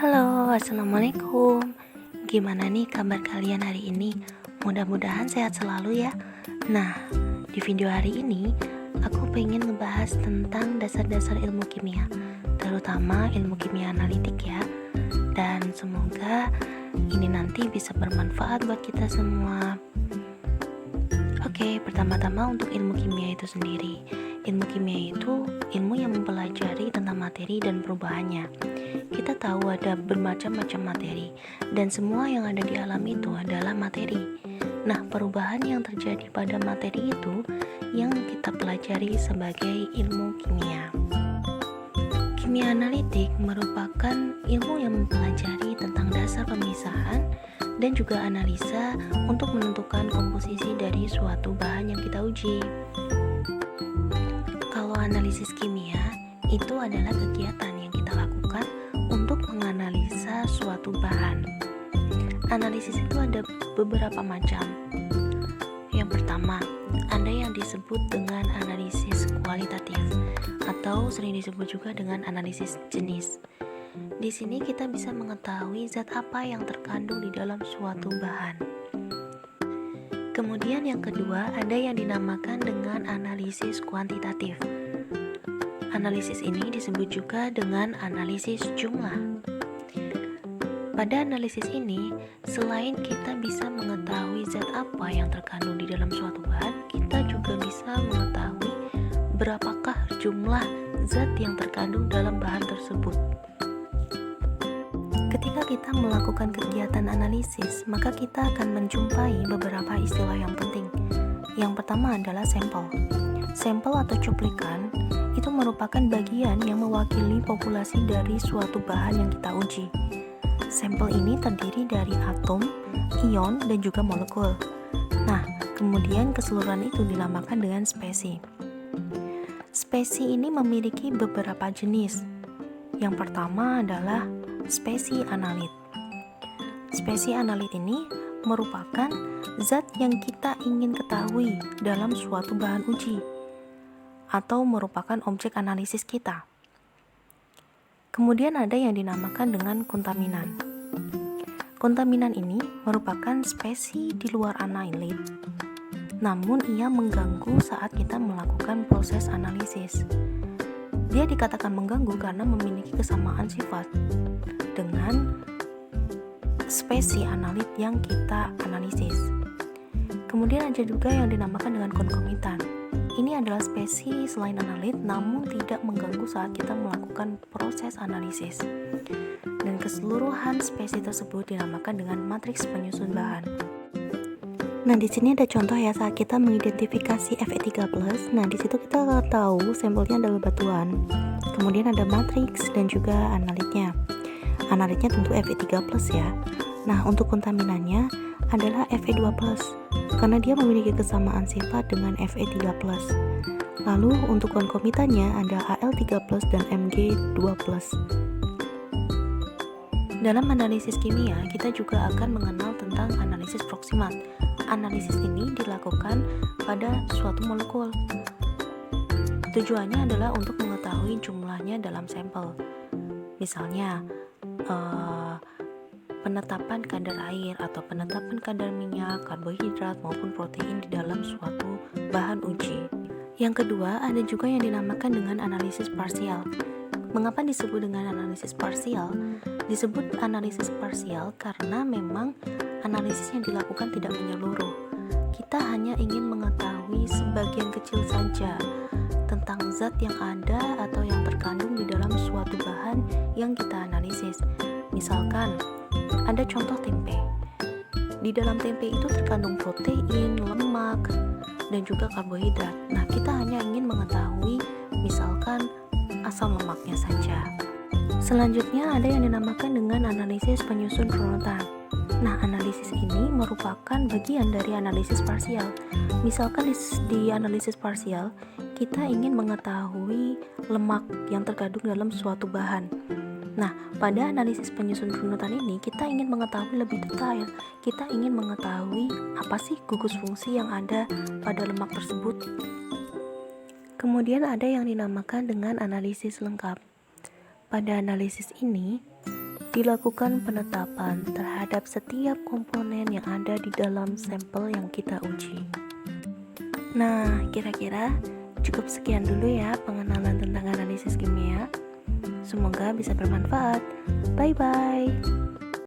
Halo, assalamualaikum. Gimana nih kabar kalian hari ini? Mudah-mudahan sehat selalu ya. Nah, di video hari ini aku pengen ngebahas tentang dasar-dasar ilmu kimia, terutama ilmu kimia analitik ya. Dan semoga ini nanti bisa bermanfaat buat kita semua. Oke, pertama-tama untuk ilmu kimia itu sendiri. Ilmu kimia itu ilmu yang mempelajari tentang materi dan perubahannya. Kita tahu ada bermacam-macam materi, dan semua yang ada di alam itu adalah materi. Nah, perubahan yang terjadi pada materi itu yang kita pelajari sebagai ilmu kimia. Kimia analitik merupakan ilmu yang mempelajari tentang dasar pemisahan dan juga analisa untuk menentukan komposisi dari suatu bahan yang kita uji. Kalau analisis kimia, itu adalah kegiatan yang kita lakukan untuk menganalisa suatu bahan. Analisis itu ada beberapa macam. Yang pertama, ada yang disebut dengan analisis kualitatif atau sering disebut juga dengan analisis jenis. Di sini kita bisa mengetahui zat apa yang terkandung di dalam suatu bahan. Kemudian yang kedua, ada yang dinamakan dengan analisis kuantitatif. Analisis ini disebut juga dengan analisis jumlah. Pada analisis ini, selain kita bisa mengetahui zat apa yang terkandung di dalam suatu bahan, kita juga bisa mengetahui berapakah jumlah zat yang terkandung dalam bahan tersebut. Ketika kita melakukan kegiatan analisis, maka kita akan menjumpai beberapa istilah yang penting. Yang pertama adalah sampel. Sampel atau cuplikan itu merupakan bagian yang mewakili populasi dari suatu bahan yang kita uji. Sampel ini terdiri dari atom, ion, dan juga molekul. Nah, kemudian keseluruhan itu dinamakan dengan spesi. Spesi ini memiliki beberapa jenis. Yang pertama adalah spesi analit. Spesi analit ini merupakan zat yang kita ingin ketahui dalam suatu bahan uji atau merupakan objek analisis kita. Kemudian ada yang dinamakan dengan kontaminan. Kontaminan ini merupakan spesi di luar analit, namun ia mengganggu saat kita melakukan proses analisis. Dia dikatakan mengganggu karena memiliki kesamaan sifat dengan spesi analit yang kita analisis. Kemudian ada juga yang dinamakan dengan konkomitan. Ini adalah spesi selain analit namun tidak mengganggu saat kita melakukan proses analisis. Dan keseluruhan spesi tersebut dinamakan dengan matriks penyusun bahan. Nah, di sini ada contoh ya saat kita mengidentifikasi Fe3+. Nah, di situ kita tahu sampelnya adalah batuan. Kemudian ada matriks dan juga analitnya. Analitnya tentu Fe3+ ya. Nah, untuk kontaminannya adalah Fe2+, karena dia memiliki kesamaan sifat dengan Fe3+. Lalu untuk konkomitannya ada Al3+ dan Mg2+. Dalam analisis kimia, kita juga akan mengenal tentang analisis proksimat. Analisis ini dilakukan pada suatu molekul. Tujuannya adalah untuk mengetahui jumlahnya dalam sampel. Misalnya, penetapan kadar air atau penetapan kadar minyak, karbohidrat maupun protein di dalam suatu bahan uji. Yang kedua, ada juga yang dinamakan dengan analisis parsial. Mengapa disebut dengan analisis parsial? Disebut analisis parsial karena memang analisis yang dilakukan tidak menyeluruh. Kita hanya ingin mengetahui sebagian kecil saja tentang zat yang ada atau yang terkandung di dalam suatu bahan yang kita analisis. Misalkan, ada contoh tempe. Di dalam tempe itu terkandung protein, lemak, dan juga karbohidrat. Nah, kita hanya ingin mengetahui misalkan asam lemaknya saja. Selanjutnya ada yang dinamakan dengan analisis penyusun runutan. Nah, analisis ini merupakan bagian dari analisis parsial. Misalkan di analisis parsial, kita ingin mengetahui lemak yang terkandung dalam suatu bahan. Nah, pada analisis penyusun runutan ini, kita ingin mengetahui lebih detail. Kita ingin mengetahui apa sih gugus fungsi yang ada pada lemak tersebut. Kemudian ada yang dinamakan dengan analisis lengkap. Pada analisis ini, dilakukan penetapan terhadap setiap komponen yang ada di dalam sampel yang kita uji. Nah, kira-kira cukup sekian dulu ya pengenalan tentang analisis kimia. Semoga bisa bermanfaat. Bye-bye.